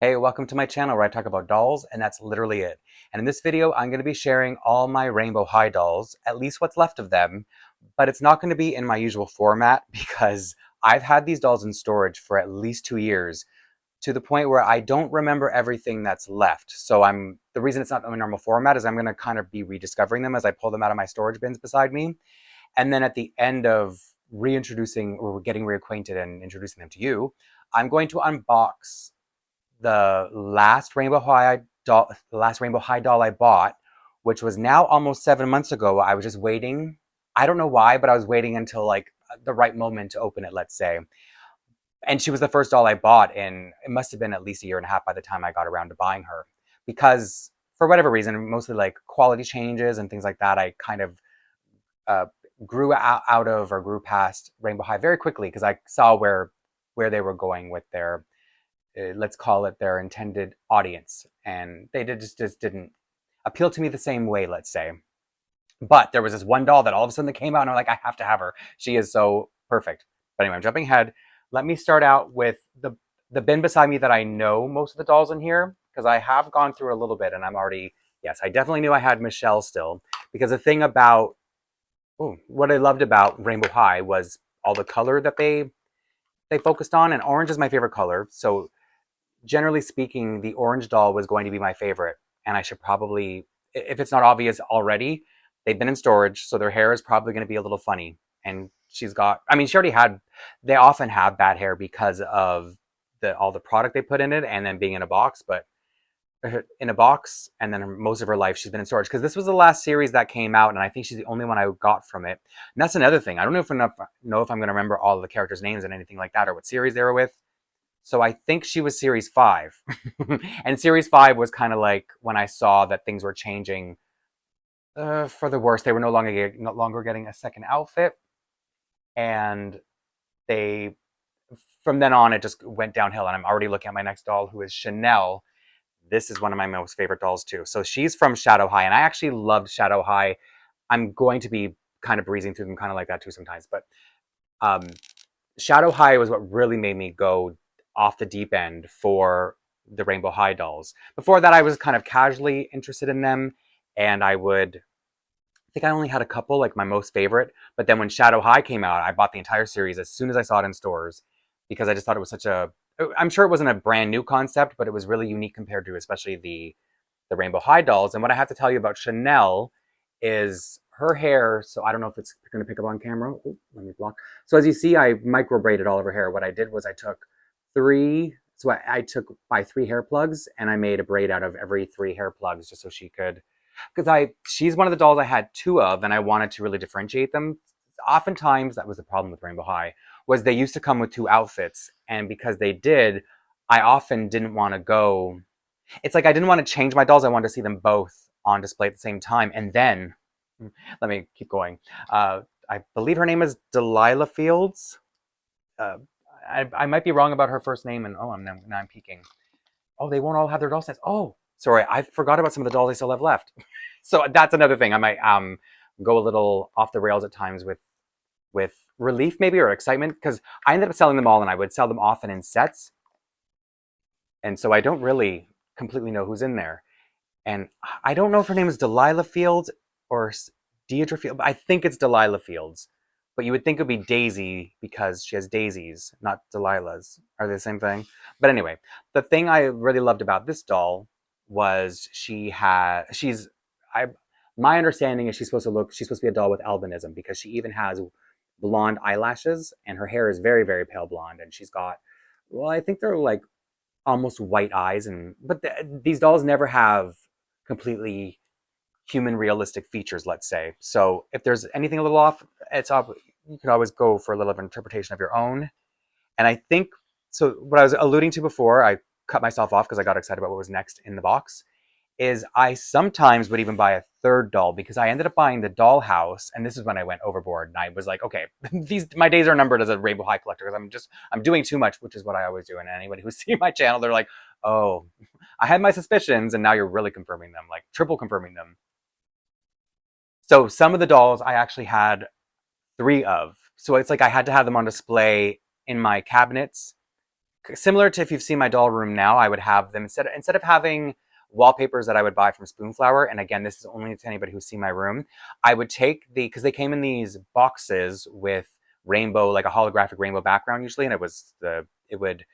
Hey, welcome to my channel where I talk about dolls, and that's literally it. And in this video, I'm going to be sharing all my Rainbow High dolls, at least what's left of them, but it's not going to be in my usual format because I've had these dolls in storage for at least 2 years to the point where I don't remember everything that's left. So the reason it's not in my normal format is I'm going to kind of be rediscovering them as I pull them out of my storage bins beside me. And then at the end of reintroducing or getting reacquainted and introducing them to you, I'm going to unbox the last Rainbow High doll I bought, which was now almost 7 months ago. I was just waiting. I don't know why, but I was waiting until like the right moment to open it, let's say. And she was the first doll I bought, and it must have been at least a year and a half by the time I got around to buying her. Because for whatever reason, mostly like quality changes and things like that, I kind of uh, out of or grew past Rainbow High very quickly because I saw where they were going with their let's call it their intended audience, and they just didn't appeal to me the same way, let's say. But there was this one doll that all of a sudden came out, and I'm like, I have to have her. She is so perfect. But anyway, I'm jumping ahead. Let me start out with the bin beside me that I know most of the dolls in here because I have gone through a little bit, and I'm already yes, I definitely knew I had Michelle still because the thing about what I loved about Rainbow High was all the color that they focused on, and orange is my favorite color, so generally speaking, the orange doll was going to be my favorite. And I should probably, if it's not obvious already, they've been in storage, so their hair is probably going to be a little funny. And she's got, I mean, she already had, they often have bad hair because of all the product they put in it and then being in a box, but in a box, and then most of her life she's been in storage because this was the last series that came out, and I think she's the only one I got from it. And that's another thing. I don't know if I'm going to remember all of the characters' names and anything like that, or what series they were with. So I think she was series 5. And series 5 was kind of like when I saw that things were changing for the worse. They were no longer getting a second outfit. And they, from then on, it just went downhill. And I'm already looking at my next doll, who is Chanel. This is one of my most favorite dolls, too. So she's from Shadow High. And I actually loved Shadow High. I'm going to be kind of breezing through them kind of like that, too, sometimes. But um, Shadow High was what really made me go off the deep end for the Rainbow High dolls. Before that, I was kind of casually interested in them, and I think I only had a couple, like my most favorite. But then when Shadow High came out, I bought the entire series as soon as I saw it in stores because I just thought it was I'm sure it wasn't a brand new concept, but it was really unique compared to especially the Rainbow High dolls. And what I have to tell you about Chanel is her hair. So I don't know if it's going to pick up on camera. Ooh, let me block. So as you see, I micro braided all of her hair. What I did was I took I took my 3 hair plugs and I made a braid out of every 3 hair plugs just so she could, because she's one of the dolls I had 2 of and I wanted to really differentiate them. Oftentimes that was the problem with Rainbow High, was they used to come with 2 outfits, and because they did, I often didn't want to go. It's like I didn't want to change my dolls. I wanted to see them both on display at the same time. And then, let me keep going. I believe her name is Delilah Fields. Uh, I might be wrong about her first name, and now I'm peeking. Oh, they won't all have their doll sets. Oh, sorry, I forgot about some of the dolls they still have left. So that's another thing. I might go a little off the rails at times with relief maybe or excitement because I ended up selling them all, and I would sell them often in sets, and so I don't really completely know who's in there. And I don't know if her name is Delilah Fields or Deidre Fields. I think it's Delilah Fields. But you would think it would be Daisy because she has daisies, not Delilah's. Are they the same thing? But anyway, the thing I really loved about this doll was my understanding is she's supposed to be a doll with albinism because she even has blonde eyelashes and her hair is very, very pale blonde. And she's got, well, I think they're like almost white eyes. But these dolls never have completely human realistic features, let's say. So if there's anything a little off, you can always go for a little of an interpretation of your own. And I think, so what I was alluding to before, I cut myself off because I got excited about what was next in the box, is I sometimes would even buy a third doll because I ended up buying the dollhouse, and this is when I went overboard and I was like, okay, my days are numbered as a Rainbow High collector because I'm doing too much, which is what I always do. And anybody who's seen my channel, they're like, oh, I had my suspicions and now you're really confirming them, like triple confirming them. So some of the dolls I actually had 3 of. So it's like I had to have them on display in my cabinets similar to if you've seen my doll room now, I would have them instead of having wallpapers that I would buy from Spoonflower. And again, this is only to anybody who's seen my room. I would take because they came in these boxes with rainbow, like a holographic rainbow background usually, and it would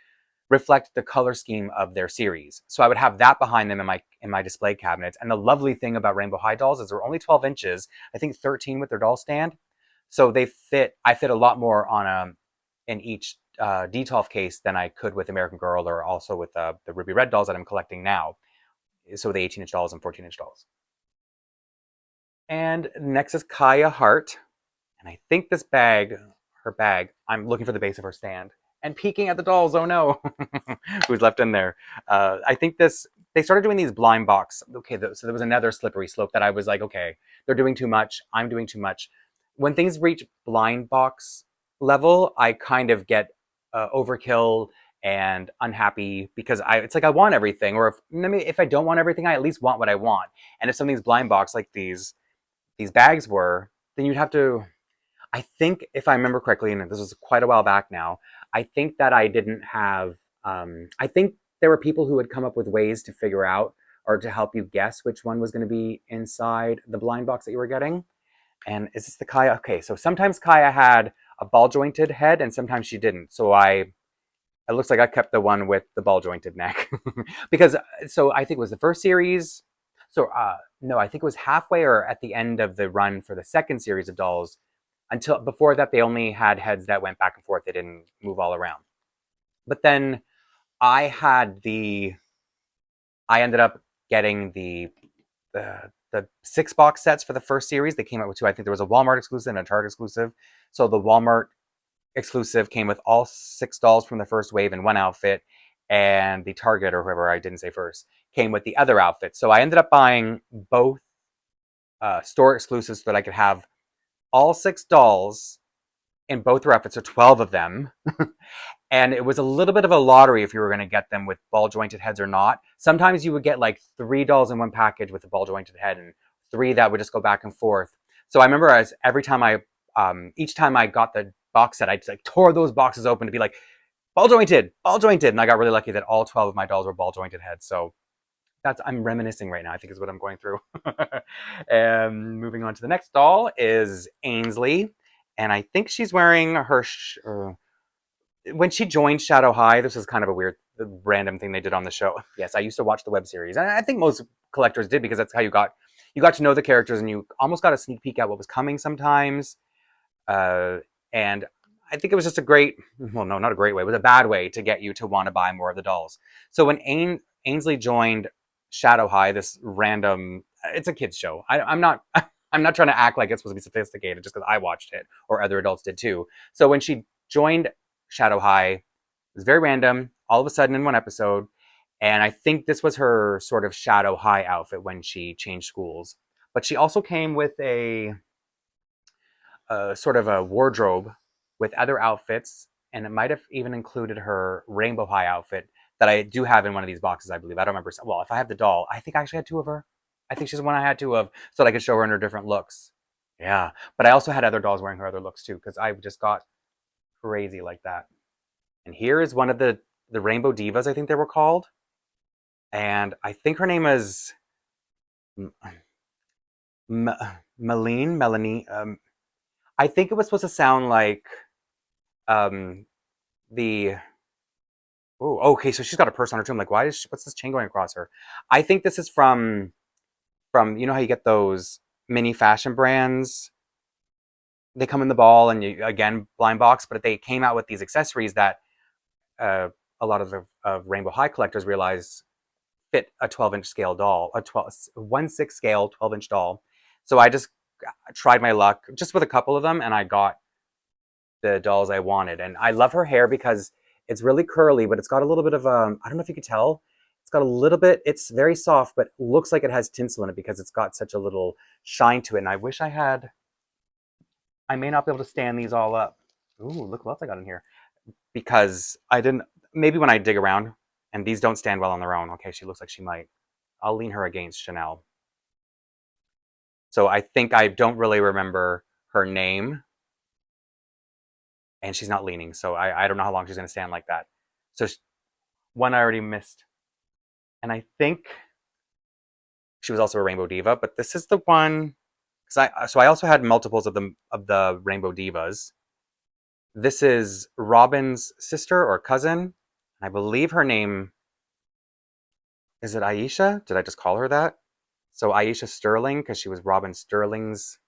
reflect the color scheme of their series. So I would have that behind them in my display cabinets. And the lovely thing about Rainbow High dolls is they're only 12 inches, I think 13 with their doll stand. So I fit a lot more on in each Detolf case than I could with American Girl or also with the Ruby Red dolls that I'm collecting now. So the 18-inch dolls and 14-inch dolls. And next is Kaya Hart. And I think her bag, I'm looking for the base of her stand and peeking at the dolls. Oh no, who's left in there? I think they started doing these blind box. Okay, so there was another slippery slope that I was like, okay, they're doing too much. I'm doing too much. When things reach blind box level, I kind of get overkill and unhappy because it's like I want everything, or if I don't want everything, I at least want what I want. And if something's blind box like these bags were, then you'd have to. I think if I remember correctly, and this was quite a while back now, I think that I didn't have. I think there were people who would come up with ways to figure out or to help you guess which one was going to be inside the blind box that you were getting. And is this the Kaya? Okay, so sometimes Kaya had a ball jointed head, and sometimes she didn't. So it looks like I kept the one with the ball jointed neck because so I think it was the first series. So no, I think it was halfway or at the end of the run for the second series of dolls. Until before that, they only had heads that went back and forth. They didn't move all around. But then I had I ended up getting the 6 box sets for the first series. They came out with two. I think there was a Walmart exclusive and a Target exclusive. So the Walmart exclusive came with all 6 dolls from the first wave in one outfit, and the Target, or whoever I didn't say first, came with the other outfit. So I ended up buying both store exclusives so that I could have all 6 dolls in both their outfits, so 12 of them. And it was a little bit of a lottery if you were going to get them with ball jointed heads or not. Sometimes you would get like 3 dolls in one package with a ball jointed head, and 3 that would just go back and forth. So I remember each time I got the box set, I just like tore those boxes open to be like ball jointed, and I got really lucky that all 12 of my dolls were ball jointed heads. So I'm reminiscing right now, I think is what I'm going through. And moving on to the next doll is Ainsley, and I think she's wearing her when she joined Shadow High. This was kind of a weird, random thing they did on the show. Yes, I used to watch the web series, and I think most collectors did because that's how you got to know the characters, and you almost got a sneak peek at what was coming sometimes. And I think it was just a great, well, no, not a great way. It was a bad way to get you to want to buy more of the dolls. So when Ainsley joined Shadow High, this random, it's a kids show. I'm not. I'm not trying to act like it's supposed to be sophisticated just because I watched it or other adults did too. So when she joined Shadow High, it was very random, all of a sudden in one episode. And I think this was her sort of Shadow High outfit when she changed schools. But she also came with a sort of a wardrobe with other outfits, and it might have even included her Rainbow High outfit that I do have in one of these boxes, I believe. I don't remember. Well, if I have the doll, I think I actually had 2 of her. I think she's the one I had 2 of so that I could show her in her different looks. Yeah, but I also had other dolls wearing her other looks too because I just got crazy like that. And here is one of the Rainbow Divas, I think they were called, and I think her name is Melanie. I think it was supposed to sound like um, the. Oh, okay. So she's got a purse on her too. I'm like, what's this chain going across her? I think this is from you know how you get those mini fashion brands. They come in the ball and you again blind box, but they came out with these accessories that uh, a lot of the Rainbow High collectors realize fit a 12-inch scale doll, a 1/6 scale 12-inch doll. So I just tried my luck just with a couple of them, and I got the dolls I wanted. And I love her hair because it's really curly, but it's got a little bit of I don't know if you could tell. It's got a little bit, it's very soft, but looks like it has tinsel in it because it's got such a little shine to it. And I wish I may not be able to stand these all up. Ooh, look what else I got in here. Because I didn't, maybe when I dig around, and these don't stand well on their own. Okay, she looks like she might. I'll lean her against Chanel. So I think I don't really remember her name, and she's not leaning, so I don't know how long she's going to stand like that. So one I already missed. And I think she was also a Rainbow Diva, but this is the one because I also had multiples of the Rainbow Divas. This is Robin's sister or cousin. I believe her name is it Aisha? Did I just call her that? So Aisha Sterling because she was Robin Sterling's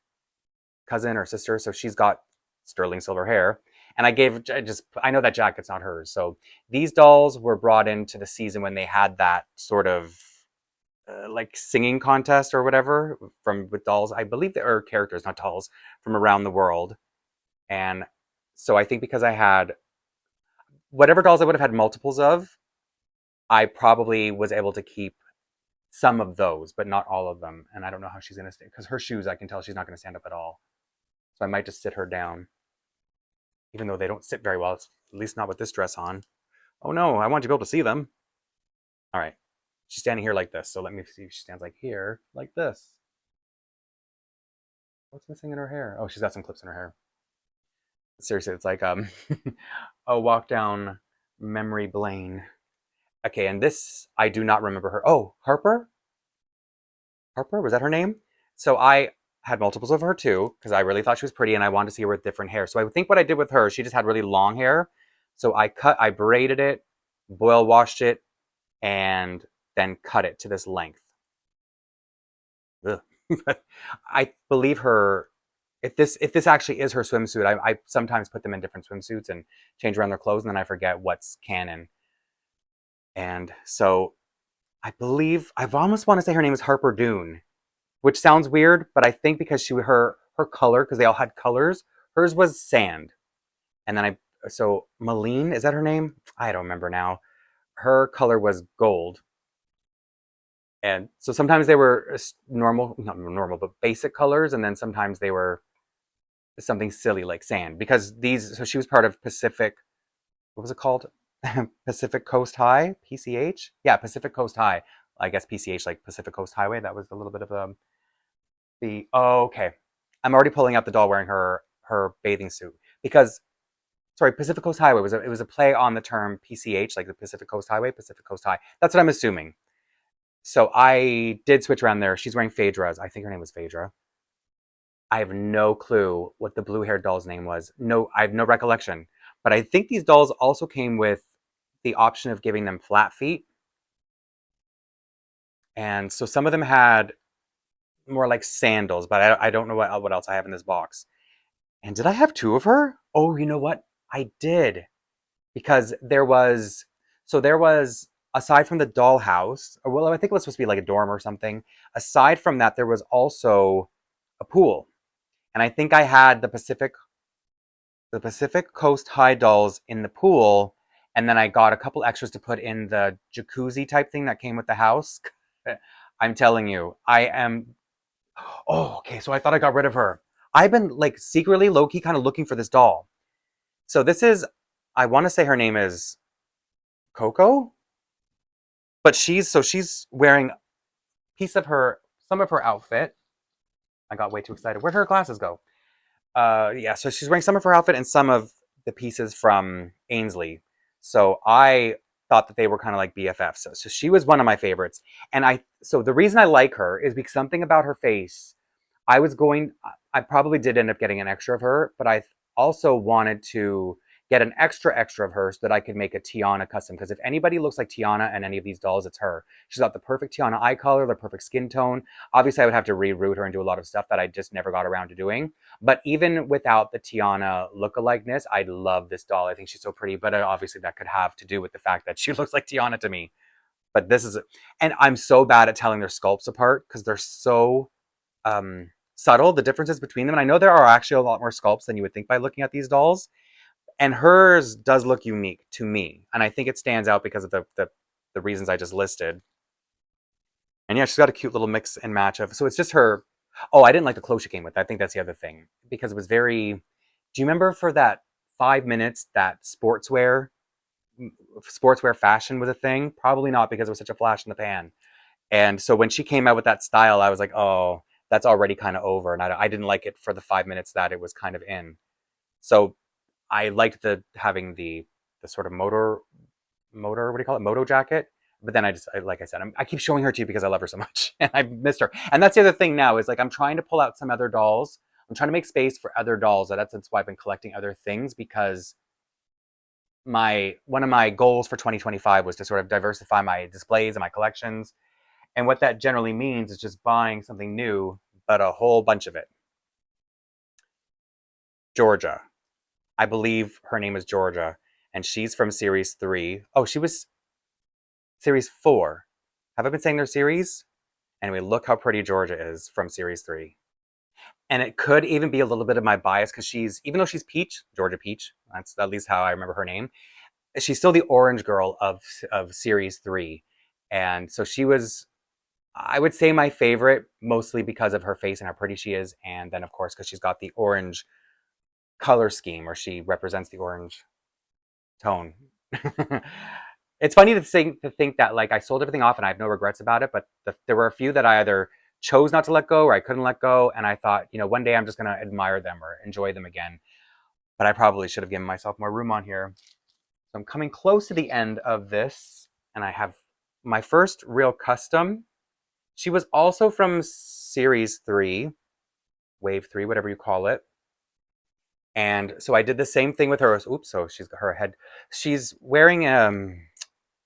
cousin or sister, so she's got sterling silver hair. And I know that jacket's not hers. So these dolls were brought into the season when they had that sort of like singing contest or whatever from with dolls. I believe there are characters, not dolls, from around the world. And so I think because I had whatever dolls I would have had multiples of, I probably was able to keep some of those, but not all of them. And I don't know how she's gonna stay because her shoes, I can tell she's not gonna stand up at all. So I might just sit her down, even though they don't sit very well. It's at least not with this dress on. Oh no, I want you to be able to see them. All right. She's standing here like this. So let me see if she stands like here, like this. What's missing in her hair? Oh, she's got some clips in her hair. Seriously, it's like a walk down memory lane. Okay, and this I do not remember her. Oh, Harper? Harper, was that her name? So I had multiples of her too, because I really thought she was pretty and I wanted to see her with different hair. So I think what I did with her, she just had really long hair. So I braided it, boil washed it, and then cut it to this length. I believe her. If this actually is her swimsuit, I sometimes put them in different swimsuits and change around their clothes, and then I forget what's canon. And so I believe I almost want to say her name is Harper Dune, which sounds weird, but I think because her color, because they all had colors, hers was sand, and then Malene, is that her name? I don't remember now. Her color was gold, and so sometimes they were normal, not normal, but basic colors, and then sometimes they were something silly like sand. Because so she was part of Pacific. What was it called? Pacific Coast High, PCH. Yeah, Pacific Coast High. I guess PCH like Pacific Coast Highway. That was a little bit of the. Oh, okay. I'm already pulling out the doll wearing her bathing suit because sorry, Pacific Coast Highway it was a play on the term PCH, like the Pacific Coast Highway, Pacific Coast High. That's what I'm assuming. So I did switch around there. She's wearing Phaedra's. I think her name was Phaedra. I have no clue what the blue-haired doll's name was. No, I have no recollection. But I think these dolls also came with the option of giving them flat feet. And so some of them had more like sandals, but I don't know what else I have in this box. And did I have two of her? Oh, you know what? I did. Because there was, aside from the dollhouse, or well, I think it was supposed to be like a dorm or something. Aside from that, there was also a pool. And I think I had the Pacific Coast High dolls in the pool, and then I got a couple extras to put in the jacuzzi type thing that came with the house. I'm telling you, I am. Oh, okay. So I thought I got rid of her. I've been like secretly, low key, kind of looking for this doll. So this is, I want to say her name is Coco, but she's wearing piece of some of her outfit. I got way too excited. Where'd her glasses go? Yeah, so she's wearing some of her outfit and some of the pieces from Ainsley. So I thought that they were kind of like BFFs. So she was one of my favorites. And so the reason I like her is because something about her face. I probably did end up getting an extra of her, but I also wanted to get an extra of her so that I could make a Tiana custom. Because if anybody looks like Tiana and any of these dolls, it's her. She's got the perfect Tiana eye color, the perfect skin tone. Obviously, I would have to reroute her and do a lot of stuff that I just never got around to doing. But even without the Tiana look-alikeness, I love this doll. I think she's so pretty, but obviously that could have to do with the fact that she looks like Tiana to me. But and I'm so bad at telling their sculpts apart because they're so subtle, the differences between them. And I know there are actually a lot more sculpts than you would think by looking at these dolls. And hers does look unique to me. And I think it stands out because of the reasons I just listed. And yeah, she's got a cute little mix and match of. So it's just her. Oh, I didn't like the clothes she came with. I think that's the other thing. Because it was very. Do you remember for that 5 minutes that sportswear fashion was a thing? Probably not because it was such a flash in the pan. And so when she came out with that style, I was like, oh, that's already kind of over. And I didn't like it for the 5 minutes that it was kind of in. So I liked having the sort of motor motor, what do you call it? Moto jacket. But then like I said, I keep showing her to you because I love her so much and I missed her. And that's the other thing now is like, I'm trying to pull out some other dolls. I'm trying to make space for other dolls. That's why I've been collecting other things, because one of my goals for 2025 was to sort of diversify my displays and my collections. And what that generally means is just buying something new, but a whole bunch of it. Georgia. I believe her name is Georgia, and she's from series 3. Oh, she was series 4. Have I been saying their series? Anyway, look how pretty Georgia is from series 3. And it could even be a little bit of my bias because even though she's Peach, Georgia Peach, that's at least how I remember her name, she's still the orange girl of series 3. And so she was, I would say, my favorite, mostly because of her face and how pretty she is. And then, of course, because she's got the orange color scheme, or she represents the orange tone. It's funny to think that like I sold everything off and I have no regrets about it, but there were a few that I either chose not to let go or I couldn't let go, and I thought, one day I'm just going to admire them or enjoy them again. But I probably should have given myself more room on here. So I'm coming close to the end of this, and I have my first real custom. She was also from series 3, wave 3, whatever you call it. And so I did the same thing with her. Oops, so she's got her head. She's wearing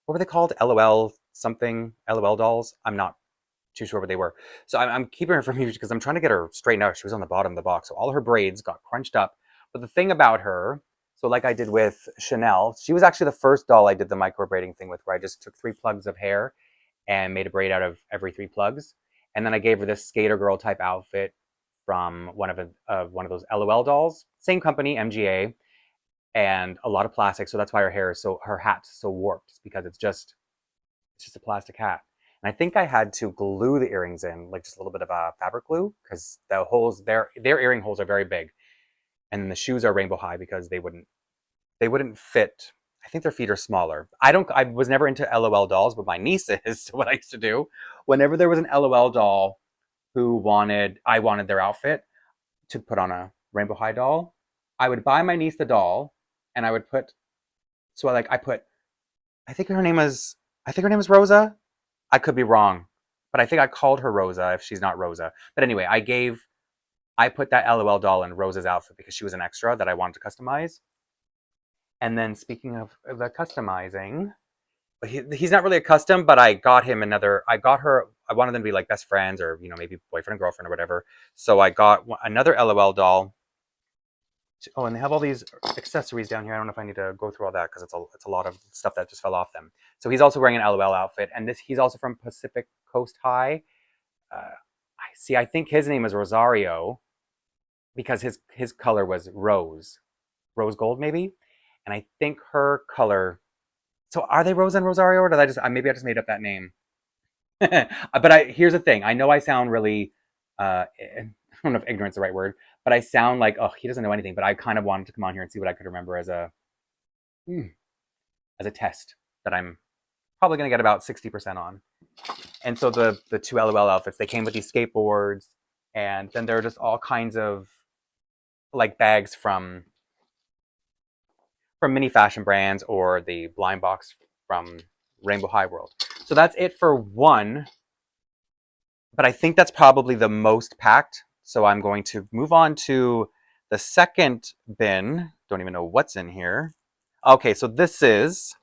what were they called? LOL something, LOL dolls. I'm not too sure what they were. So I'm keeping her from you because I'm trying to get her straightened out. She was on the bottom of the box, so all her braids got crunched up. But the thing about her, so like I did with Chanel, she was actually the first doll I did the micro braiding thing with, where I just took 3 plugs of hair and made a braid out of every 3 plugs. And then I gave her this skater girl type outfit from one of those LOL dolls. Same company, MGA, and a lot of plastic. So that's why her hat's so warped, because it's just a plastic hat. And I think I had to glue the earrings in, like just a little bit of fabric glue, because the holes, their earring holes are very big. And then the shoes are rainbow high because they wouldn't fit. I think their feet are smaller. I was never into LOL dolls, but my niece is. So what I used to do, whenever there was an LOL doll I wanted their outfit to put on a rainbow high doll, I would buy my niece the doll, and I would put, I think her name is Rosa. I could be wrong, but I think I called her Rosa if she's not Rosa. But anyway, I put that LOL doll in Rosa's outfit because she was an extra that I wanted to customize. And then speaking of the customizing, he's not really a custom, but I wanted them to be like best friends, or, maybe boyfriend and girlfriend or whatever. So I got another LOL doll. Oh, and they have all these accessories down here. I don't know if I need to go through all that because it's a lot of stuff that just fell off them. So he's also wearing an LOL outfit, and he's also from Pacific Coast High. I think his name is Rosario because his color was rose gold maybe, and I think her color. So are they Rose and Rosario, or did maybe I just made up that name? But here's the thing. I know I sound really, I don't know if ignorant's the right word, but I sound like, oh, he doesn't know anything. But I kind of wanted to come on here and see what I could remember as a test that I'm probably going to get about 60% on. And so the 2 LOL outfits, they came with these skateboards, and then there are just all kinds of like bags from mini fashion brands, or the blind box from Rainbow High World. So that's it for one. But I think that's probably the most packed. So I'm going to move on to the second bin. Don't even know what's in here. Okay, so this is...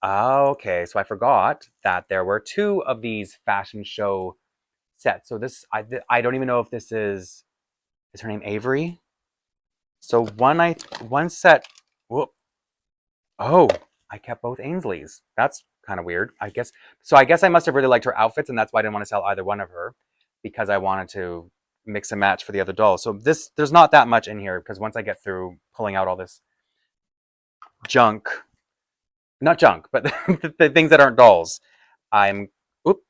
Okay, so I forgot that there were 2 of these fashion show sets. So I don't even know if this is her name Avery? So one set... Whoop. Oh, I kept both Ainsleys. That's kind of weird, I guess. So I guess I must have really liked her outfits, and that's why I didn't want to sell either one of her, because I wanted to mix and match for the other dolls. So there's not that much in here, because once I get through pulling out all this junk, not junk, but the things that aren't dolls, oop.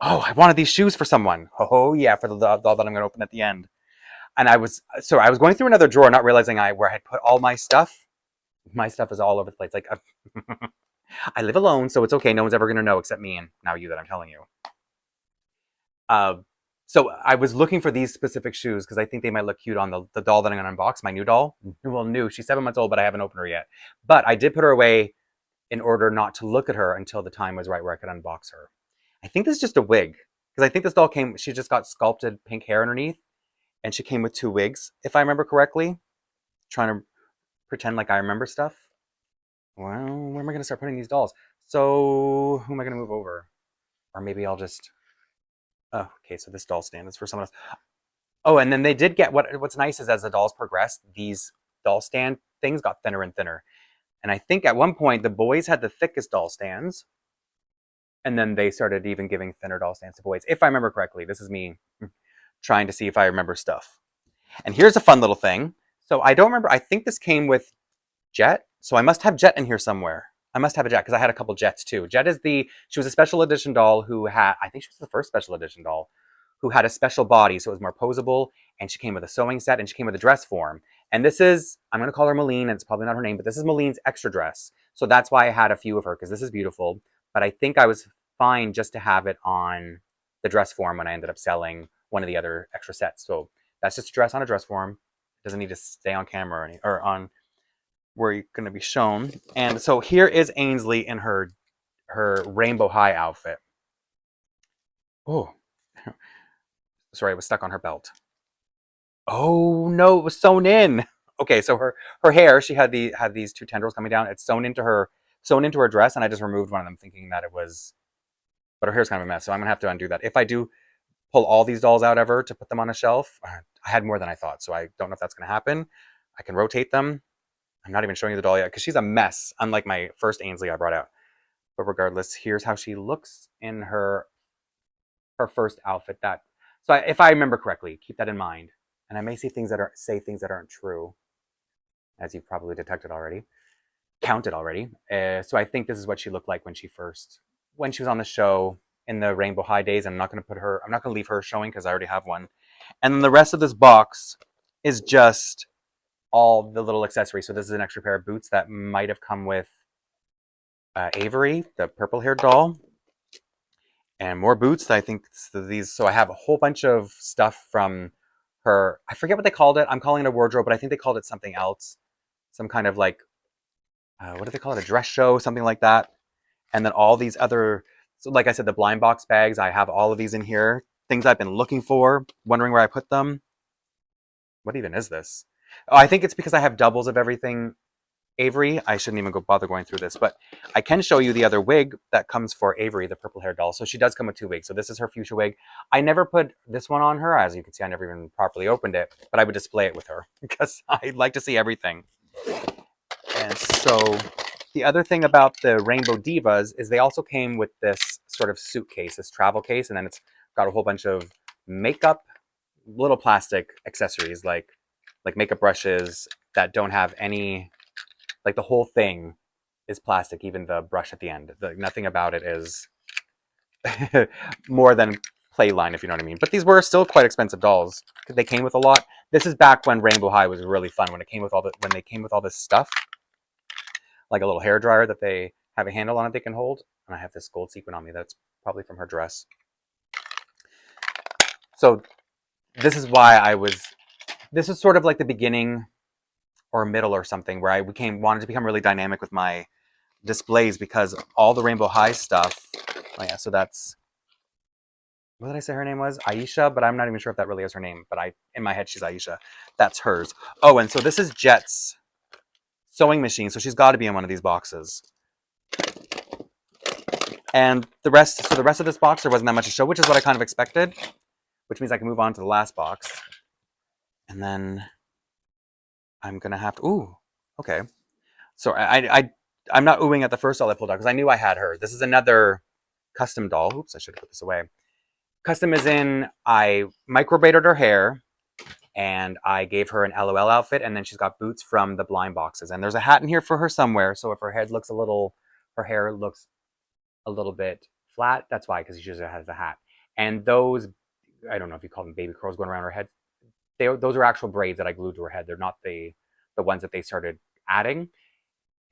Oh, I wanted these shoes for someone. Oh yeah, for the doll that I'm going to open at the end. And I was going through another drawer, not realizing where I had put all my stuff. My stuff is all over the place. Like, I live alone, so it's okay. No one's ever going to know except me and now you that I'm telling you. So I was looking for these specific shoes because I think they might look cute on the doll that I'm going to unbox, my new doll. Well, new. She's 7 months old, but I haven't opened her yet. But I did put her away in order not to look at her until the time was right where I could unbox her. I think this is just a wig because I think this doll she just got sculpted pink hair underneath and she came with 2 wigs, if I remember correctly. Trying to pretend like I remember stuff. Well, where am I going to start putting these dolls? So who am I going to move over? Or maybe I'll just... Oh, okay, so this doll stand is for someone else. Oh, and then they did get... What's nice is as the dolls progressed, these doll stand things got thinner and thinner. And I think at one point, the boys had the thickest doll stands. And then they started even giving thinner doll stands to boys. If I remember correctly, this is me trying to see if I remember stuff. And here's a fun little thing. So I don't remember. I think this came with Jet. So I must have Jet in here somewhere. I must have a Jet because I had a couple Jets too. Jet is she was a special edition doll who had, I think she was the first special edition doll who had a special body. So it was more posable. And she came with a sewing set and she came with a dress form. And this is, I'm going to call her Malene. And it's probably not her name, but this is Malene's extra dress. So that's why I had a few of her because this is beautiful. But I think I was fine just to have it on the dress form when I ended up selling one of the other extra sets. So that's just a dress on a dress form. It doesn't need to stay on camera or on where you're going to be shown. And so here is Ainsley in her rainbow high outfit. Oh, sorry, I was stuck on her belt. Oh no, it was sewn in. Okay, so her hair, she had these 2 tendrils coming down. It's sewn into her dress, and I just removed one of them, thinking that it was. But her hair's kind of a mess, so I'm gonna have to undo that. If I do pull all these dolls out ever to put them on a shelf, I had more than I thought, so I don't know if that's gonna happen. I can rotate them. I'm not even showing you the doll yet because she's a mess, unlike my first Ainsley I brought out. But regardless, here's how she looks in her first outfit. So if I remember correctly, keep that in mind. And I may say things that aren't true, as you've probably detected already, counted already. So I think this is what she looked like when she was on the show in the Rainbow High days. I'm not going to leave her showing because I already have one. And then the rest of this box is just all the little accessories. So this is an extra pair of boots that might have come with Avery, the purple-haired doll. And more boots. I think these. So I have a whole bunch of stuff from her. I forget what they called it. I'm calling it a wardrobe, but I think they called it something else. Some kind of like, what do they call it? A dress show, something like that. And then all these other, so like I said, the blind box bags. I have all of these in here. Things I've been looking for, wondering where I put them. What even is this? Oh, I think it's because I have doubles of everything. Avery, I shouldn't even bother going through this, but I can show you the other wig that comes for Avery, the purple hair doll. So she does come with 2 wigs. So this is her fuchsia wig. I never put this one on her. As you can see, I never even properly opened it, but I would display it with her because I like to see everything. And so the other thing about the Rainbow Divas is they also came with this sort of suitcase, this travel case, and then it's got a whole bunch of makeup, little plastic accessories like makeup brushes that don't have any... Like the whole thing is plastic, even the brush at the end. Nothing about it is more than play line, if you know what I mean. But these were still quite expensive dolls. They came with a lot. This is back when Rainbow High was really fun, when they came with all this stuff, like a little hair dryer that they have a handle on it they can hold. And I have this gold sequin on me. That's probably from her dress. So this is why this is sort of like the beginning or middle or something where I wanted to become really dynamic with my displays because all the Rainbow High stuff. Oh yeah, so that's, what did I say her name was? Aisha, but I'm not even sure if that really is her name, but in my head she's Aisha. That's hers. Oh, and so this is Jet's sewing machine, so she's got to be in one of these boxes. And the rest of this box, there wasn't that much to show, which is what I kind of expected, which means I can move on to the last box. And then I'm gonna have to, ooh, okay. So I'm not oohing at the first doll I pulled out because I knew I had her. This is another custom doll. Oops, I should have put this away. Custom is in, I microbraided her hair and I gave her an LOL outfit, and then she's got boots from the blind boxes. And there's a hat in here for her somewhere. So if her hair looks a little bit flat, that's why, because she usually has a hat. And those, I don't know if you call them baby curls going around her head. Those are actual braids that I glued to her head. They're not the ones that they started adding.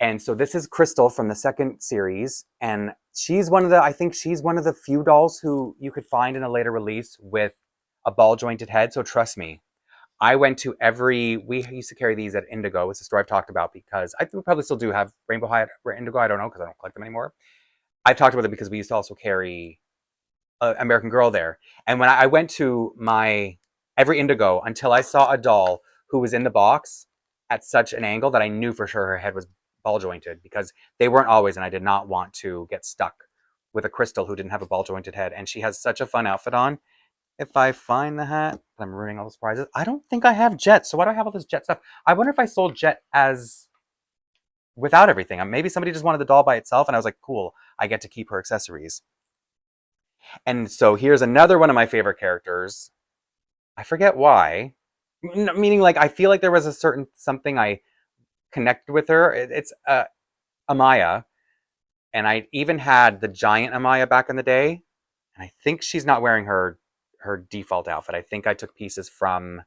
And so this is Crystal from the second series. And I think she's one of the few dolls who you could find in a later release with a ball jointed head. So trust me, I went to we used to carry these at Indigo. It's a store I've talked about because I probably still do have Rainbow High at Indigo. I don't know because I don't collect them anymore. I've talked about it because we used to also carry American Girl there. And when I went to my every Indigo until I saw a doll who was in the box at such an angle that I knew for sure her head was ball jointed because they weren't always, and I did not want to get stuck with a Crystal who didn't have a ball jointed head. And she has such a fun outfit on. If I find the hat, I'm ruining all the surprises. I don't think I have Jet, so why do I have all this Jet stuff? I wonder if I sold Jet as without everything. Maybe somebody just wanted the doll by itself, and I was like, cool, I get to keep her accessories. And so here's another one of my favorite characters. I forget why. Meaning, like, I feel like there was a certain something I connected with her. It's Amaya. And I even had the giant Amaya back in the day. And I think she's not wearing her default outfit. I think I took pieces from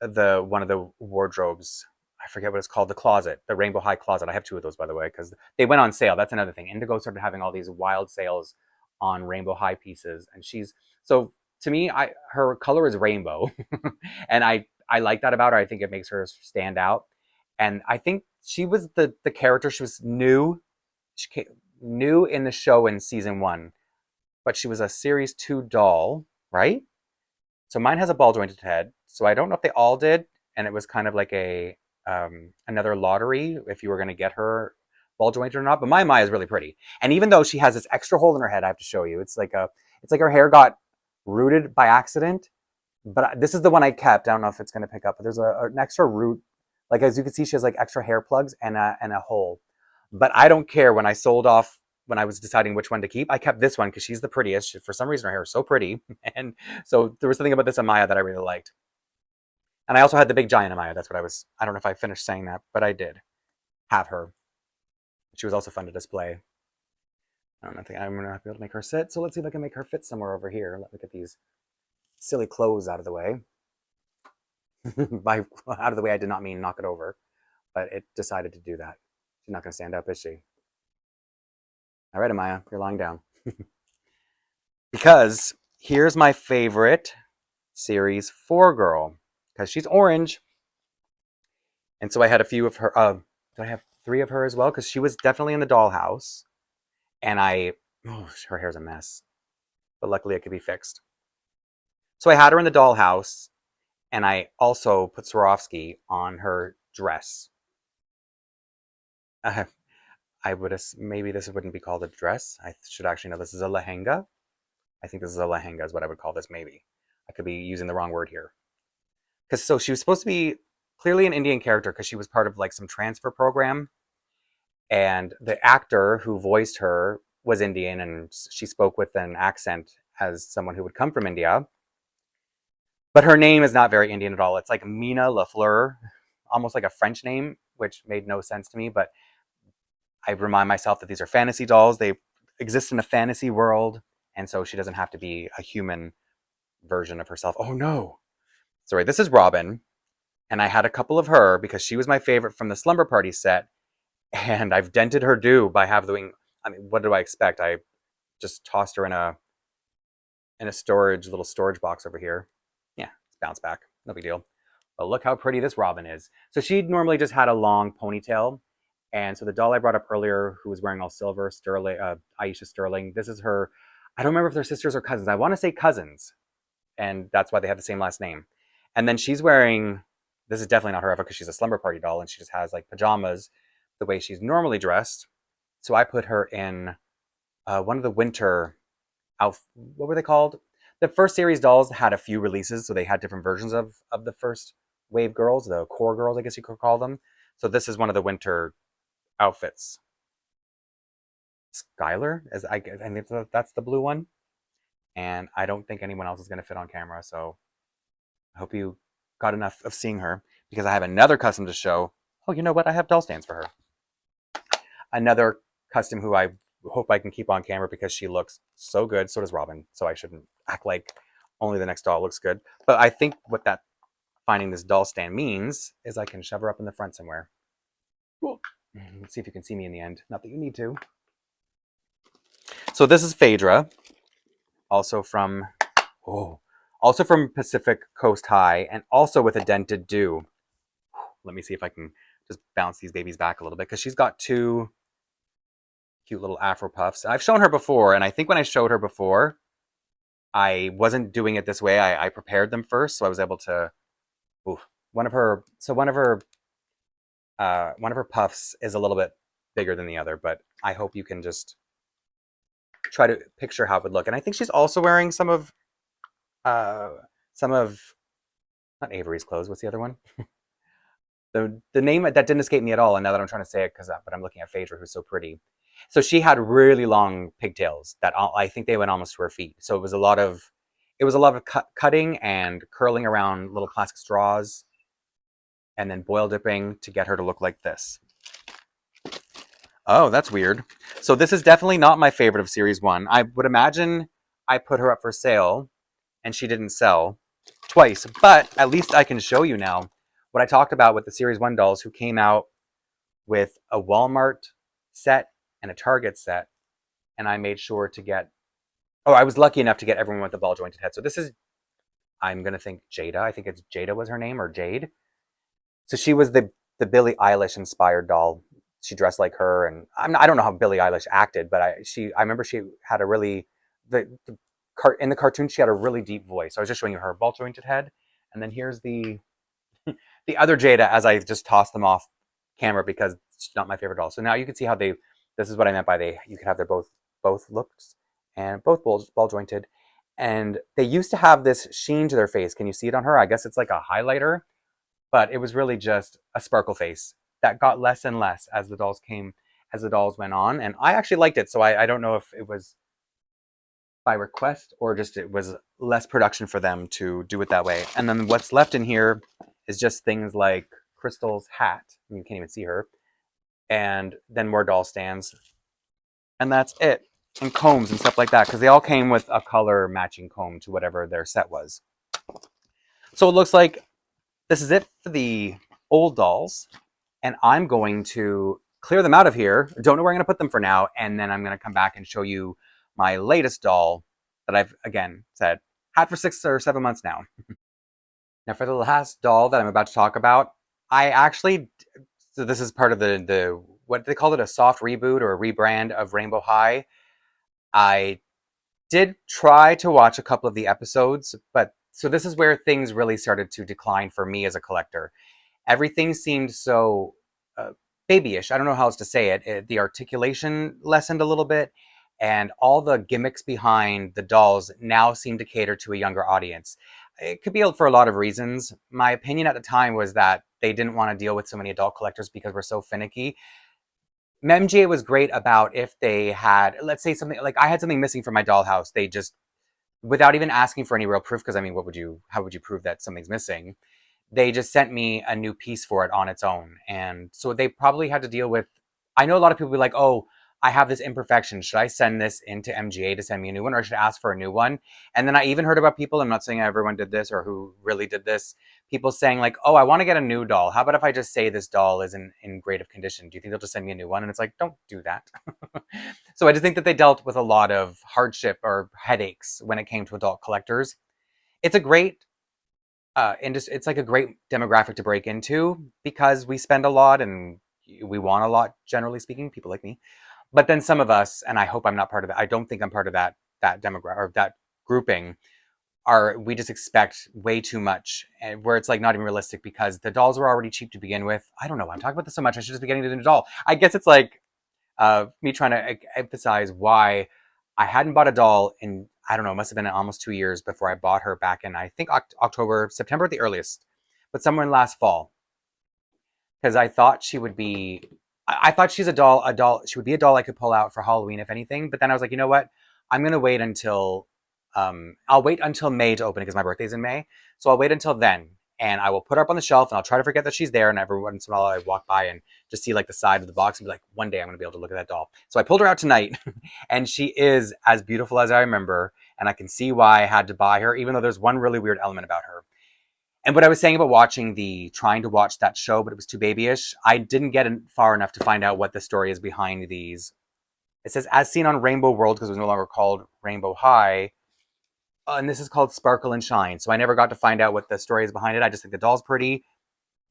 one of the wardrobes. I forget what it's called, the closet, the Rainbow High closet. I have 2 of those, by the way, because they went on sale. That's another thing. Indigo started having all these wild sales on Rainbow High pieces, and so to me, her color is rainbow, and I like that about her. I think it makes her stand out, and I think she was the character. She was new, new in the show in season 1, but she was a series 2 doll, right? So mine has a ball jointed head. So I don't know if they all did, and it was kind of like a another lottery if you were going to get her ball jointed or not. But my Maya is really pretty, and even though she has this extra hole in her head, I have to show you. It's like her hair got rooted by accident. But this is the one I kept. I don't know if it's going to pick up, but there's an extra root. Like as you can see, she has like extra hair plugs and a hole. But I don't care. When I sold off, when I was deciding which one to keep, I kept this one because she's the prettiest. For some reason, her hair is so pretty, and so there was something about this Amaya that I really liked. And I also had the big giant Amaya. That's what I don't know if I finished saying that, but I did have her. She was also fun to display. I don't think I'm going to be able to make her sit. So let's see if I can make her fit somewhere over here. Let me get these silly clothes out of the way. By out of the way, I did not mean knock it over, but it decided to do that. She's not going to stand up, is she? All right, Amaya, you're lying down. Because here's my favorite series 4 girl, because she's orange. And so I had a few of her. Did I have 3 of her as well? Because she was definitely in the dollhouse. And her hair's a mess. But luckily it could be fixed. So I had her in the dollhouse. And I also put Swarovski on her dress. I would maybe this wouldn't be called a dress. I should actually know this is a lehenga. I think this is a lehenga is what I would call this, maybe. I could be using the wrong word here. So she was supposed to be clearly an Indian character because she was part of like some transfer program. And the actor who voiced her was Indian, and she spoke with an accent as someone who would come from India. But her name is not very Indian at all. It's like Mina Lafleur, almost like a French name, which made no sense to me. But I remind myself that these are fantasy dolls. They exist in a fantasy world, and so she doesn't have to be a human version of herself. Oh no. Sorry, this is Robin. And I had a couple of her because she was my favorite from the Slumber Party set. And I've dented her due by having, I mean, what do I expect? I just tossed her in a little storage box over here. Yeah, it's bounced back. No big deal. But look how pretty this Robin is. So she normally just had a long ponytail. And so the doll I brought up earlier, who was wearing all silver, Aisha Sterling, this is her. I don't remember if they're sisters or cousins. I want to say cousins. And that's why they have the same last name. And then she's wearing, this is definitely not her because she's a Slumber Party doll and she just has like pajamas the way she's normally dressed. So I put her in one of the winter what were they called? The first series dolls had a few releases, so they had different versions of the first wave girls, the core girls, I guess you could call them. So this is one of the winter outfits. Skylar, I think that's the blue one. And I don't think anyone else is going to fit on camera, so I hope you got enough of seeing her because I have another custom to show. Oh, you know what? I have doll stands for her. Another custom who I hope I can keep on camera because she looks so good. So does Robin. So I shouldn't act like only the next doll looks good. But I think what that finding this doll stand means is I can shove her up in the front somewhere. Cool. Let's see if you can see me in the end. Not that you need to. So this is Phaedra. Also from, oh, Also from Pacific Coast High, and also with a dented do. Let me see if I can just bounce these babies back a little bit, because she's got two cute little Afro puffs. I've shown her before, and I think when I showed her before, I wasn't doing it this way. I prepared them first, so I was able to. Ooh, one of her puffs is a little bit bigger than the other, but I hope you can just try to picture how it would look. And I think she's also wearing uh, some of not Avery's clothes. What's the other one? The name that didn't escape me at all, and now that I'm trying to say it, but I'm looking at Phaedra, who's so pretty. So she had really long pigtails that I think they went almost to her feet. So it was a lot of cutting and curling around little plastic straws, and then boil dipping to get her to look like this. Oh, that's weird. So this is definitely not my favorite of Series 1. I would imagine I put her up for sale and she didn't sell twice, but at least I can show you now what I talked about with the Series 1 dolls who came out with a Walmart set and a Target set, and I made sure to get, oh, I was lucky enough to get everyone with the ball jointed head. So this is, I'm going to think Jada. I think it's Jada was her name, or Jade. So she was the Billie Eilish inspired doll. She dressed like her, and I don't know how Billie Eilish acted, but I remember she had a really in the cartoon she had a really deep voice. So I was just showing you her ball jointed head, and then here's the other Jada as I just tossed them off camera because it's not my favorite doll. So now you can see how this is what I meant by you can have their both looks and both ball jointed, and they used to have this sheen to their face. Can you see it on her? I guess it's like a highlighter, but it was really just a sparkle face that got less and less as the dolls went on, and I actually liked it. So I don't know if it was by request or just it was less production for them to do it that way. And then what's left in here is just things like Crystal's hat. You can't even see her. And then more doll stands. And that's it. And combs and stuff like that, because they all came with a color matching comb to whatever their set was. So it looks like this is it for the old dolls. And I'm going to clear them out of here. Don't know where I'm going to put them for now. And then I'm going to come back and show you my latest doll that I've, again, said, had for 6 or 7 months now. Now, for the last doll that I'm about to talk about, so this is part of the what they call it, a soft reboot or a rebrand of Rainbow High. I did try to watch a couple of the episodes, but so this is where things really started to decline for me as a collector. Everything seemed so uh, babyish. I don't know how else to say it. The articulation lessened a little bit, and all the gimmicks behind the dolls now seem to cater to a younger audience. It could be for a lot of reasons. My opinion at the time was that they didn't want to deal with so many adult collectors because we're so finicky. MJ was great about if they had, let's say something like I had something missing from my dollhouse, they just, without even asking for any real proof, because I mean, how would you prove that something's missing? They just sent me a new piece for it on its own. And so they probably had to deal with, I know a lot of people be like, oh, I have this imperfection. Should I send this into MGA to send me a new one, or should I ask for a new one? And then I even heard about people, I'm not saying everyone did this or who really did this, people saying like, oh, I want to get a new doll. How about if I just say this doll is in great of condition? Do you think they'll just send me a new one? And it's like, don't do that. So I just think that they dealt with a lot of hardship or headaches when it came to adult collectors. It's a great it's like a great demographic to break into because we spend a lot and we want a lot, generally speaking, people like me. But then some of us, and I hope I'm not part of that, I don't think I'm part of that demographic or that grouping, we just expect way too much, and where it's like not even realistic because the dolls were already cheap to begin with. I don't know. I'm talking about this so much. I should just be getting to the new doll. I guess it's like me trying to emphasize why I hadn't bought a doll in, I don't know, it must have been almost 2 years before I bought her back in, I think, October, September at the earliest, but somewhere in last fall. Because I thought she would be, I thought she's she would be a doll I could pull out for Halloween, if anything. But then I was like, you know what? I'm going to wait I'll wait until May to open it because my birthday's in May. So I'll wait until then and I will put her up on the shelf and I'll try to forget that she's there. And every once in a while I walk by and just see like the side of the box and be like, one day I'm going to be able to look at that doll. So I pulled her out tonight and she is as beautiful as I remember. And I can see why I had to buy her, even though there's one really weird element about her. And what I was saying about trying to watch that show, but it was too babyish, I didn't get far enough to find out what the story is behind these. It says, as seen on Rainbow World, because it was no longer called Rainbow High, And this is called Sparkle and Shine. So I never got to find out what the story is behind it. I just think the doll's pretty.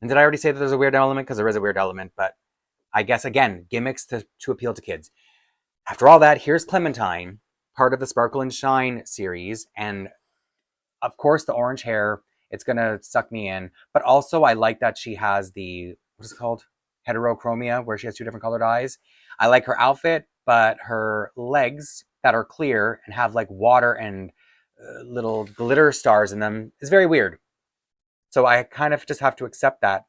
And did I already say that there's a weird element? Because there is a weird element, but I guess, again, gimmicks to appeal to kids. After all that, here's Clementine, part of the Sparkle and Shine series. And of course, the orange hair, it's going to suck me in. But also, I like that she has the, what is it called? Heterochromia, where she has two different colored eyes. I like her outfit, but her legs that are clear and have like water and little glitter stars in them is very weird. So I kind of just have to accept that.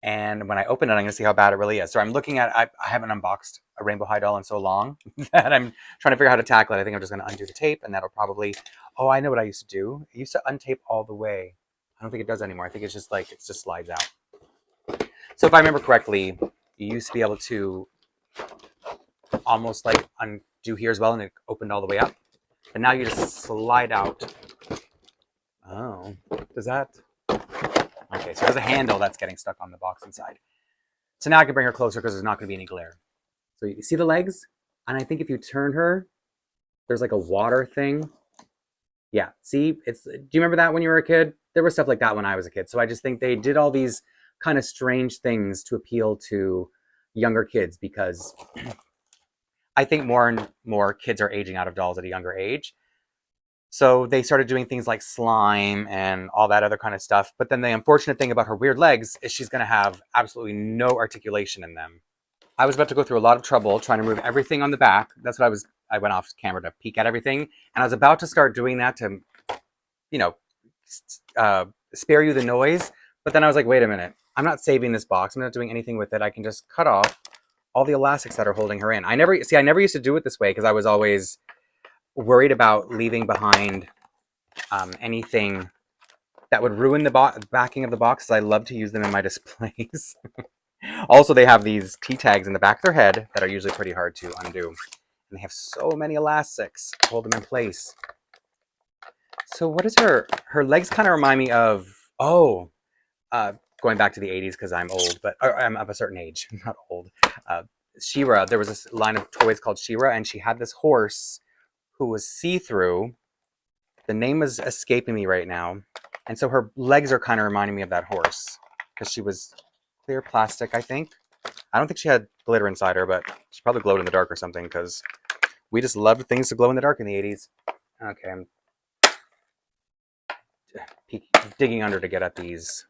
And when I open it, I'm going to see how bad it really is. So I'm looking at, I haven't unboxed a Rainbow High doll in so long that I'm trying to figure out how to tackle it. I think I'm just going to undo the tape, and that'll probably, oh, I know what I used to do. I used to untape all the way. I don't think it does anymore. I think it's just like, it just slides out. So if I remember correctly, you used to be able to almost like undo here as well, and it opened all the way up. But now you just slide out. Oh, does that? Okay, so there's a handle that's getting stuck on the box inside. So now I can bring her closer because there's not going to be any glare. So you see the legs? And I think if you turn her, there's like a water thing. Yeah, see? Do you remember that when you were a kid? There was stuff like that when I was a kid. So I just think they did all these kind of strange things to appeal to younger kids, because I think more and more kids are aging out of dolls at a younger age. So they started doing things like slime and all that other kind of stuff. But then the unfortunate thing about her weird legs is she's going to have absolutely no articulation in them. I was about to go through a lot of trouble trying to remove everything on the back. That's what I went off camera to peek at everything. And I was about to start doing that to, you know, spare you the noise. But then I was like, wait a minute. I'm not saving this box. I'm not doing anything with it. I can just cut off all the elastics that are holding her in. I never used to do it this way because I was always worried about leaving behind anything that would ruin the backing of the box. I love to use them in my displays. Also, they have these T-tags in the back of their head that are usually pretty hard to undo. And they have so many elastics to hold them in place. So what is her legs kind of remind me of, going back to the 80s because I'm old, but I'm of a certain age, not old. She-Ra, there was this line of toys called She-Ra, and she had this horse who was see-through. The name is escaping me right now. And so her legs are kind of reminding me of that horse because she was clear plastic, I think. I don't think she had glitter inside her, but she probably glowed in the dark or something because we just loved things to glow in the dark in the 80s. Okay, I'm digging under to get at these.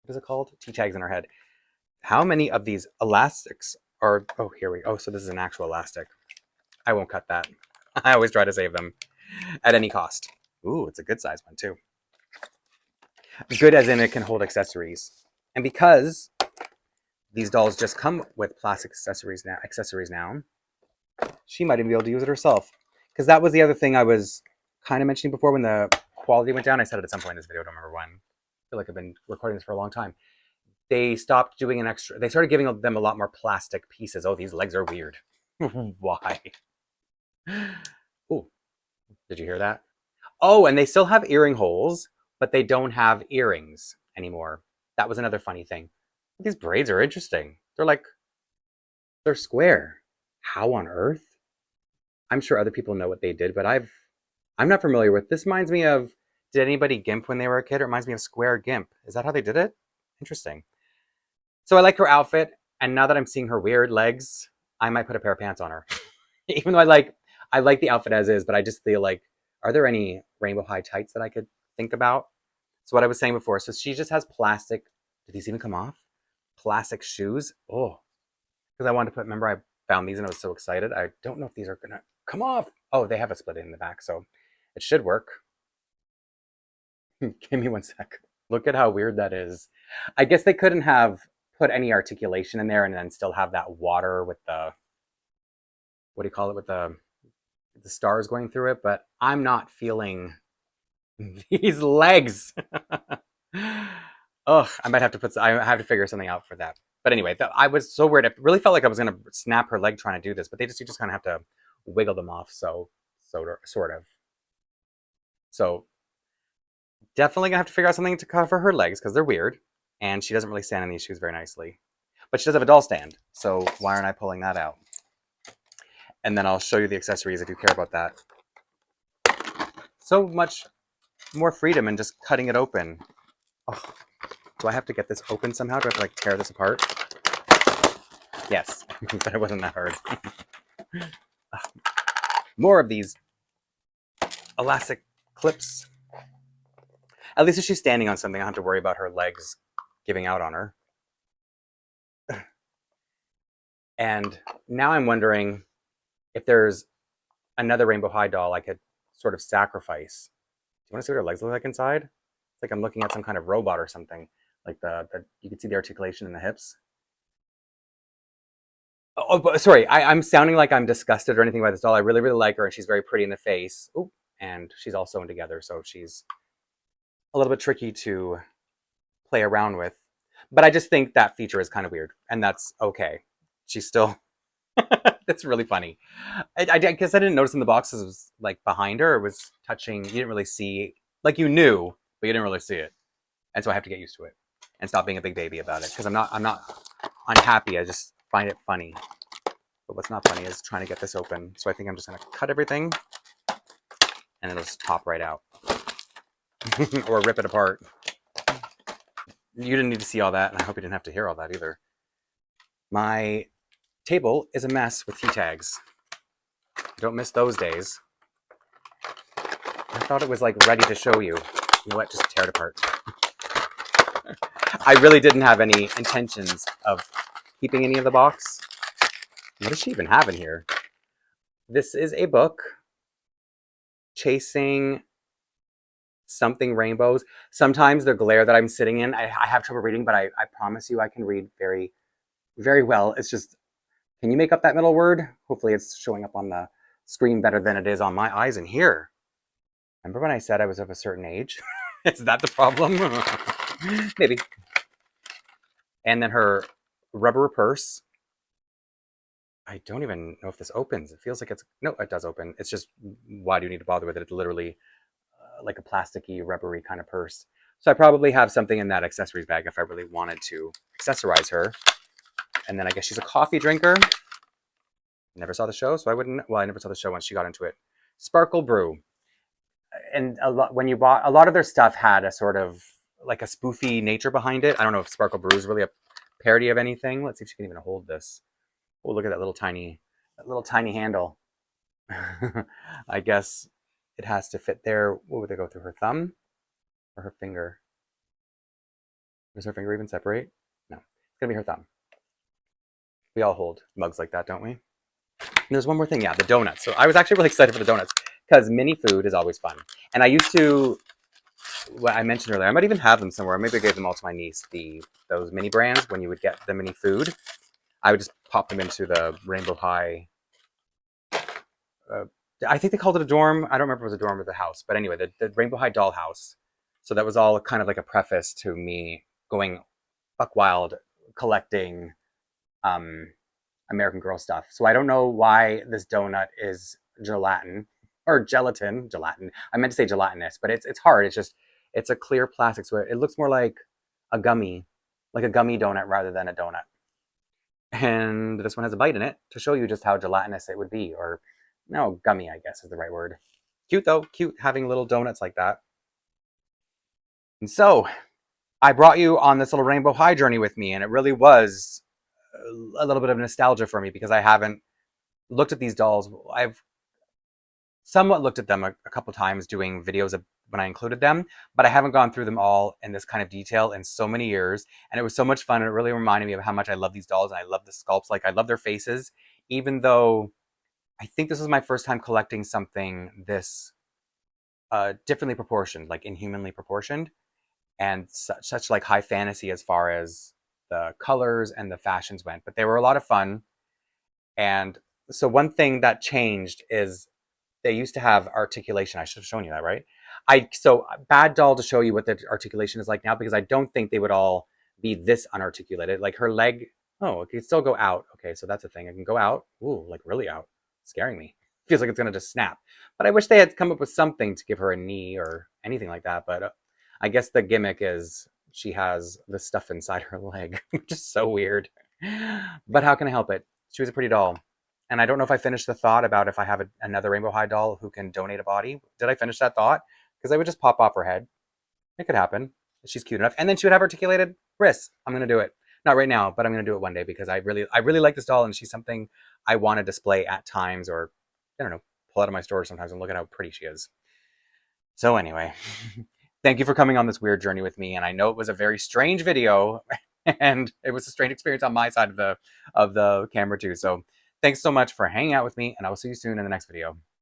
What is it called? T-tags in her head. How many of these elastics are... Oh, here we go. Oh, so this is an actual elastic. I won't cut that. I always try to save them at any cost. Ooh, it's a good size one too. Good as in it can hold accessories. And because these dolls just come with plastic accessories now, she might even be able to use it herself. Because that was the other thing I was kind of mentioning before when the quality went down. I said it at some point in this video, I don't remember when. I feel like I've been recording this for a long time. They stopped doing they started giving them a lot more plastic pieces. Oh, these legs are weird. Why? Oh, did you hear that? Oh, and they still have earring holes, but they don't have earrings anymore. That was another funny thing. These braids are interesting. They're square. How on earth? I'm sure other people know what they did, but I'm not familiar with. This reminds me of, did anybody GIMP when they were a kid? It reminds me of Square GIMP. Is that how they did it? Interesting. So I like her outfit, and now that I'm seeing her weird legs, I might put a pair of pants on her. Even though I like the outfit as is, but I just feel like, are there any Rainbow High tights that I could think about? So what I was saying before, so she just has plastic. Did these even come off? Plastic shoes. Oh, because I wanted to remember I found these and I was so excited. I don't know if these are gonna come off. Oh, they have a split in the back, so it should work. Give me one sec. Look at how weird that is. I guess they couldn't have put any articulation in there and then still have that water with the, what do you call it, with the stars going through it, but I'm not feeling these legs. Ugh, I have to figure something out for that. But anyway, I was so weird. It really felt like I was going to snap her leg trying to do this, but you just kind of have to wiggle them off, sort of. So definitely going to have to figure out something to cover her legs because they're weird, and she doesn't really stand in these shoes very nicely. But she does have a doll stand, so why aren't I pulling that out? And then I'll show you the accessories if you care about that. so much more freedom in just cutting it open. Oh, do I have to get this open somehow? Do I have to like tear this apart? Yes, but it wasn't that hard. More of these elastic clips. At least if she's standing on something, I don't have to worry about her legs giving out on her. And now I'm wondering if there's another Rainbow High doll I could sort of sacrifice. Do you want to see what her legs look like inside? It's like I'm looking at some kind of robot or something. Like you can see the articulation in the hips. Oh, sorry, I'm sounding like I'm disgusted or anything by this doll. I really, really like her, and she's very pretty in the face. Ooh, and she's all sewn together, so she's a little bit tricky to play around with. But I just think that feature is kind of weird, and that's okay. She's still... That's really funny. I guess I didn't notice in the boxes it was like behind her. It was touching. You didn't really see... Like you knew, but you didn't really see it. And so I have to get used to it and stop being a big baby about it, because I'm not unhappy. I just find it funny. But what's not funny is trying to get this open. So I think I'm just going to cut everything and it'll just pop right out. Or rip it apart. You didn't need to see all that, and I hope you didn't have to hear all that either. My table is a mess with tea tags. Don't miss those days. I thought it was like ready to show you. You know what? Just tear it apart. I really didn't have any intentions of keeping any of the box. What does she even have in here? This is a book, Chasing Something Rainbows. Sometimes the glare that I'm sitting in, I have trouble reading, but I promise you I can read very, very well. It's just, can you make up that middle word? Hopefully it's showing up on the screen better than it is on my eyes in here. Remember when I said I was of a certain age? Is that the problem? Maybe. And then her rubber purse. I don't even know if this opens. It feels like it's... No, it does open. It's just, why do you need to bother with it? It's literally like a plasticky, rubbery kind of purse. So I probably have something in that accessories bag if I really wanted to accessorize her. And then I guess she's a coffee drinker. Never saw the show, so I wouldn't... Well, I never saw the show once she got into it. Sparkle Brew. And when you bought... A lot of their stuff had a sort of like a spoofy nature behind it. I don't know if Sparkle Brew is really a parody of anything. Let's see if she can even hold this. Oh, look at that little tiny handle. I guess it has to fit there. What would they go through, her thumb or her finger? Does her finger even separate? No, it's gonna be her thumb. We all hold mugs like that, don't we? And there's one more thing, yeah, the donuts. So I was actually really excited for the donuts because mini food is always fun. And I used to, what I mentioned earlier, I might even have them somewhere. Maybe I gave them all to my niece, those mini brands when you would get the mini food. I would just pop them into the Rainbow High. I think they called it a dorm. I don't remember if it was a dorm or the house. But anyway, the Rainbow High doll house. So that was all kind of like a preface to me going buck wild collecting American Girl stuff. So I don't know why this donut is gelatin. Or gelatin. I meant to say gelatinous, but it's hard. It's a clear plastic. So it looks more like a gummy donut rather than a donut. And this one has a bite in it to show you just how gelatinous it would be. Or, no, gummy, I guess is the right word. Cute though, cute having little donuts like that. And so, I brought you on this little Rainbow High journey with me, and it really was a little bit of nostalgia for me because I haven't looked at these dolls. I've somewhat looked at them a couple times doing videos of when I included them, but I haven't gone through them all in this kind of detail in so many years. And it was so much fun. And it really reminded me of how much I love these dolls and I love the sculpts. Like, I love their faces, even though I think this was my first time collecting something this differently proportioned, like inhumanly proportioned, and such like high fantasy as far as the colors and the fashions went. But they were a lot of fun. And so one thing that changed is they used to have articulation. I should have shown you that, right? So bad doll to show you what the articulation is like now, because I don't think they would all be this unarticulated. Like her leg, oh, it can still go out. Okay, so that's a thing. It can go out. Ooh, like really out. Scaring me. Feels like it's gonna just snap. But I wish they had come up with something to give her a knee or anything like that. But I guess the gimmick is she has the stuff inside her leg, which is so weird. But how can I help it? She was a pretty doll. And I don't know if I finished the thought about if I have another Rainbow High doll who can donate a body. Did I finish that thought? Because I would just pop off her head. It could happen. She's cute enough. And then she would have articulated wrists. I'm going to do it. Not right now, but I'm going to do it one day because I really like this doll and she's something I want to display at times, or I don't know, pull out of my storage sometimes and look at how pretty she is. So anyway, thank you for coming on this weird journey with me. And I know it was a very strange video and it was a strange experience on my side of the camera too. So thanks so much for hanging out with me, and I will see you soon in the next video.